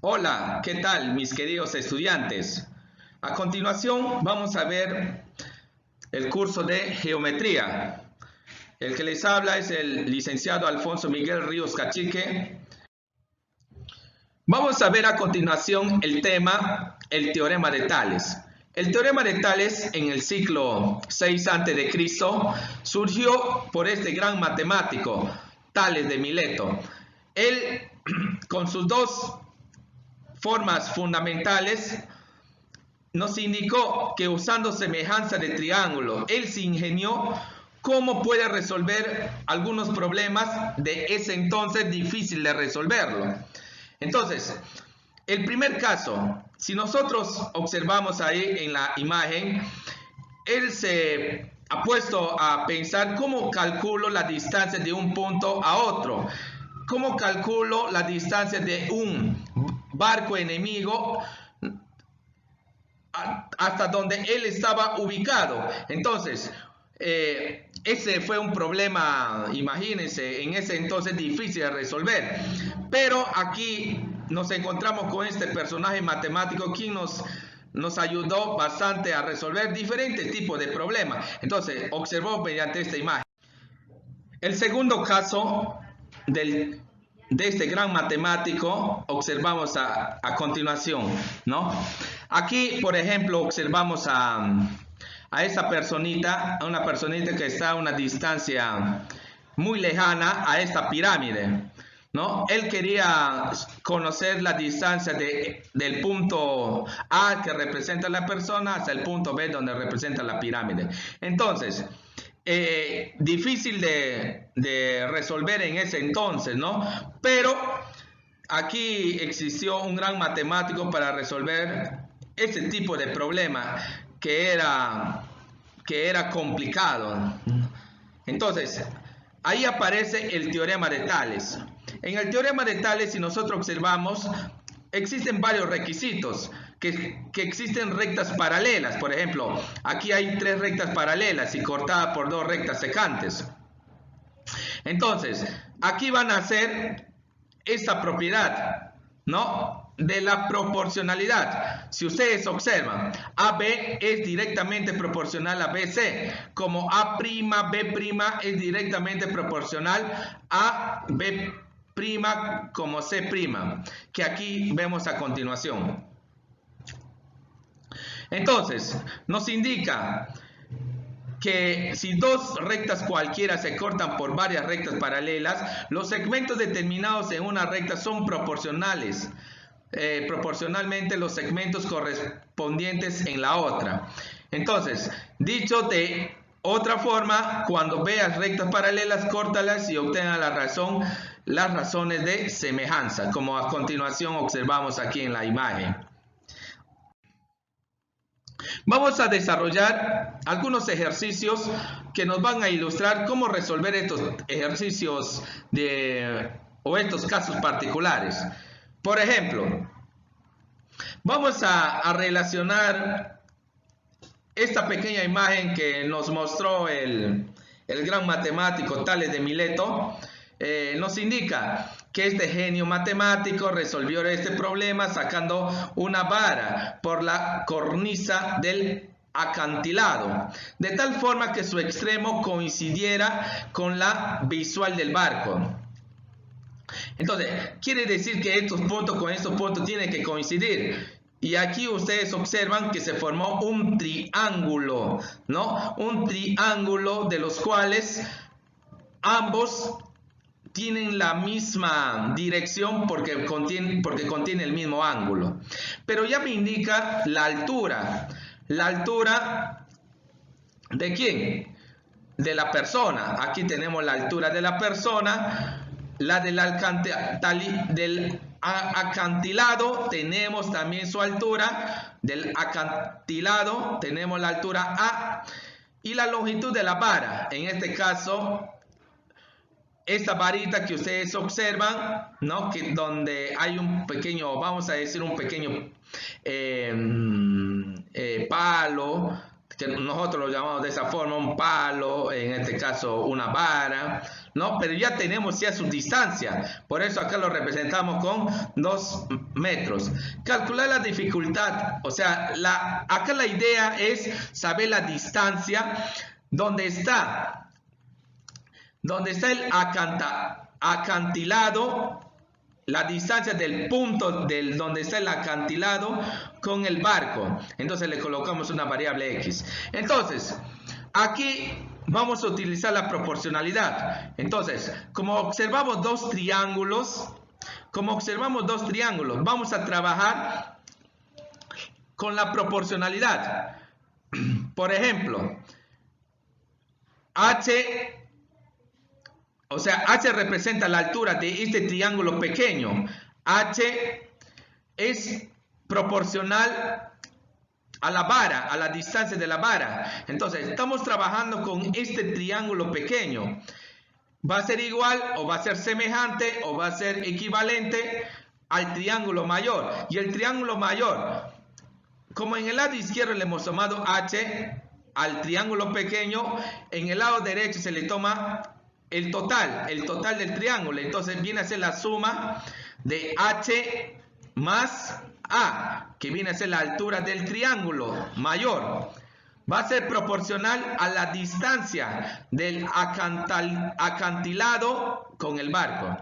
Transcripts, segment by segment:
Hola, ¿qué tal mis queridos estudiantes? A continuación vamos a ver el curso de geometría. El que les habla es el licenciado Alfonso Miguel Ríos Cachique. Vamos a ver a continuación el tema, el teorema de Tales. El teorema de Tales en el siglo VI a.C. surgió por este gran matemático, Tales de Mileto. Él, con sus dos formas fundamentales, nos indicó que usando semejanza de triángulo, él se ingenió cómo puede resolver algunos problemas de ese entonces difícil de resolverlo. Entonces, el primer caso, si nosotros observamos ahí en la imagen, él se ha puesto a pensar cómo calculo la distancia de un punto a otro, cómo calculo la distancia de un barco enemigo hasta donde él estaba ubicado. Entonces, ese fue un problema, imagínense, en ese entonces difícil de resolver. Pero aquí nos encontramos con este personaje matemático quien nos ayudó bastante a resolver diferentes tipos de problemas. Entonces, observó mediante esta imagen. El segundo caso de este gran matemático observamos a continuación, ¿no? Aquí, por ejemplo, observamos a esa personita, a una personita que está a una distancia muy lejana a esta pirámide, ¿no? Él quería conocer la distancia del punto A que representa la persona hasta el punto B donde representa la pirámide. Entonces, difícil de resolver en ese entonces, ¿no? Pero aquí existió un gran matemático para resolver ese tipo de problema que era complicado. Entonces, ahí aparece el teorema de Tales. En el teorema de Tales, si nosotros observamos, existen varios requisitos, que existen rectas paralelas. Por ejemplo, aquí hay 3 rectas paralelas y cortada por 2 rectas secantes. Entonces, aquí van a ser esta propiedad, ¿no? De la proporcionalidad. Si ustedes observan, AB es directamente proporcional a BC, como A'B' es directamente proporcional a B' como C', que aquí vemos a continuación. Entonces, nos indica que si 2 rectas cualquiera se cortan por varias rectas paralelas, los segmentos determinados en una recta son proporcionales, proporcionalmente los segmentos correspondientes en la otra. Entonces, dicho de otra forma, cuando veas rectas paralelas, córtalas y obtenga las razones de semejanza, como a continuación observamos aquí en la imagen. Vamos a desarrollar algunos ejercicios que nos van a ilustrar cómo resolver estos ejercicios o estos casos particulares. Por ejemplo, vamos a relacionar esta pequeña imagen que nos mostró el gran matemático Tales de Mileto. Nos indica que este genio matemático resolvió este problema sacando una vara por la cornisa del acantilado, de tal forma que su extremo coincidiera con la visual del barco. Entonces, quiere decir que estos puntos con estos puntos tienen que coincidir. Y aquí ustedes observan que se formó un triángulo, ¿no? Un triángulo de los cuales ambos tienen la misma dirección porque contiene el mismo ángulo. Pero ya me indica la altura. ¿La altura de quién? De la persona. Aquí tenemos la altura de la persona. La del acantilado tenemos también su altura. Del acantilado tenemos la altura A. Y la longitud de la vara. En este caso, esta varita que ustedes observan, ¿no? Que donde hay un pequeño, vamos a decir un pequeño palo que nosotros lo llamamos de esa forma, un palo, en este caso una vara, ¿no? Pero ya tenemos ya su distancia, por eso acá lo representamos con 2 metros. Calcular la dificultad, o sea, acá la idea es saber la distancia donde está el acantilado, la distancia del punto donde está el acantilado con el barco. Entonces le colocamos una variable X. Entonces, aquí vamos a utilizar la proporcionalidad. Entonces, como observamos dos triángulos, vamos a trabajar con la proporcionalidad. Por ejemplo, H representa la altura de este triángulo pequeño. H es proporcional a la vara, a la distancia de la vara. Entonces, estamos trabajando con este triángulo pequeño. ¿Va a ser igual o va a ser semejante o va a ser equivalente al triángulo mayor? Y el triángulo mayor, como en el lado izquierdo le hemos tomado H al triángulo pequeño, en el lado derecho se le toma el total del triángulo. Entonces viene a ser la suma de H más A, que viene a ser la altura del triángulo mayor. Va a ser proporcional a la distancia del acantilado con el barco.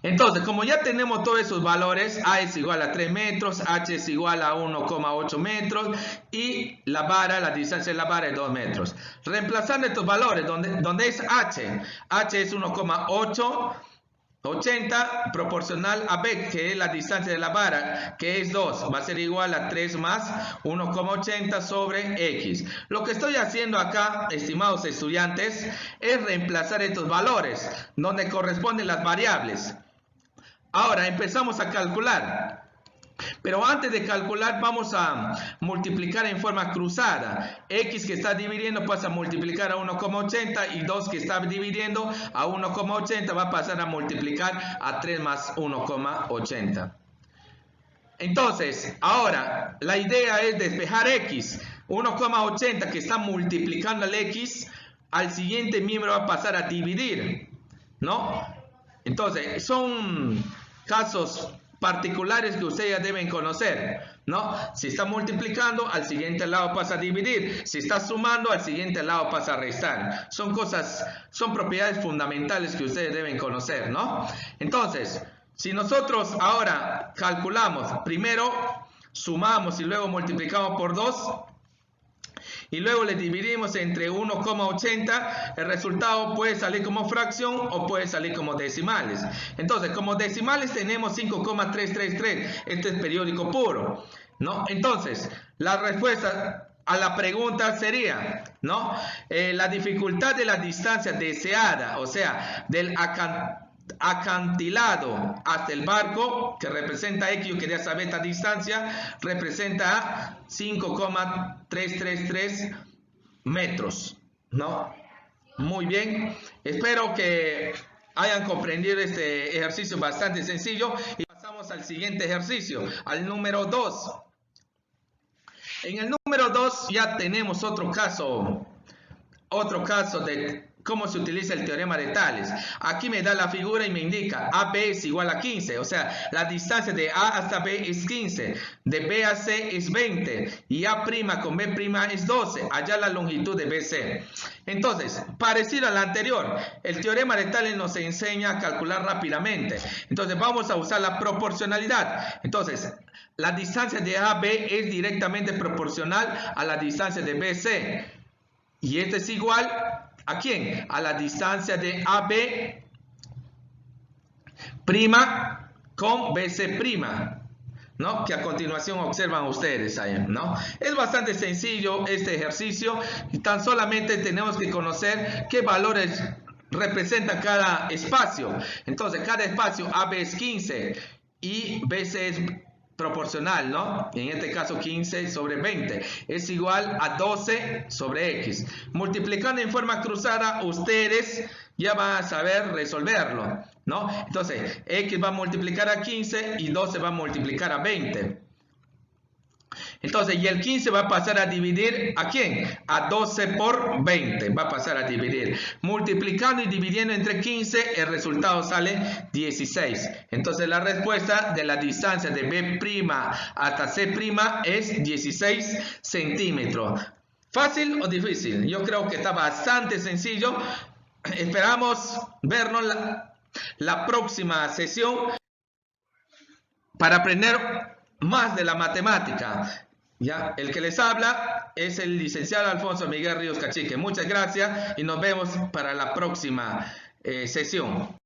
Entonces, como ya tenemos todos esos valores, A es igual a 3 metros, H es igual a 1,8 metros y la vara, la distancia de la vara es 2 metros. Reemplazando estos valores, donde es H es 1,880 proporcional a B, que es la distancia de la vara, que es 2, va a ser igual a 3 más 1,80 sobre X. Lo que estoy haciendo acá, estimados estudiantes, es reemplazar estos valores, donde corresponden las variables. Ahora empezamos a calcular. Pero antes de calcular vamos a multiplicar en forma cruzada. X que está dividiendo pasa a multiplicar a 1,80 y 2 que está dividiendo a 1,80 va a pasar a multiplicar a 3 más 1,80. Entonces, ahora la idea es despejar X. 1,80 que está multiplicando el X, al siguiente miembro va a pasar a dividir, ¿no? Entonces, son casos particulares que ustedes ya deben conocer, ¿no? Si está multiplicando, al siguiente lado pasa a dividir. Si está sumando, al siguiente lado pasa a restar. Son propiedades fundamentales que ustedes deben conocer, ¿no? Entonces, si nosotros ahora calculamos, primero sumamos y luego multiplicamos por 2, y luego le dividimos entre 1,80, el resultado puede salir como fracción o puede salir como decimales. Entonces, como decimales tenemos 5,333, este es periódico puro, ¿no? Entonces, la respuesta a la pregunta sería, ¿no? La dificultad de la distancia deseada, o sea, del acantilado hasta el barco, que representa X, yo quería saber esta distancia, representa 5,333 metros, ¿no? Muy bien, espero que hayan comprendido este ejercicio bastante sencillo y pasamos al siguiente ejercicio, al número 2. En el número 2 ya tenemos otro caso de cómo se utiliza el teorema de Tales. Aquí me da la figura y me indica AB es igual a 15, o sea, la distancia de A hasta B es 15, de B a C es 20 y A' con B' es 12, allá la longitud de BC. Entonces, parecido al anterior, el teorema de Tales nos enseña a calcular rápidamente. Entonces, vamos a usar la proporcionalidad. Entonces, la distancia de AB es directamente proporcional a la distancia de BC. Y esto es igual ¿a quién? A la distancia de AB' con BC', ¿no? Que a continuación observan ustedes ahí, ¿no? Es bastante sencillo este ejercicio y tan solamente tenemos que conocer qué valores representa cada espacio. Entonces, cada espacio AB es 15 y BC es proporcional, ¿no? En este caso 15 sobre 20 es igual a 12 sobre X. Multiplicando en forma cruzada, ustedes ya van a saber resolverlo, ¿no? Entonces, X va a multiplicar a 15 y 12 va a multiplicar a 20. Entonces, y el 15 va a pasar a dividir, ¿a quién? A 12 por 20, va a pasar a dividir. Multiplicando y dividiendo entre 15, el resultado sale 16. Entonces, la respuesta de la distancia de B' hasta C' es 16 centímetros. ¿Fácil o difícil? Yo creo que está bastante sencillo. Esperamos vernos la próxima sesión para aprender más de la matemática. Ya, el que les habla es el licenciado Alfonso Miguel Ríos Cachique. Muchas gracias y nos vemos para la próxima sesión.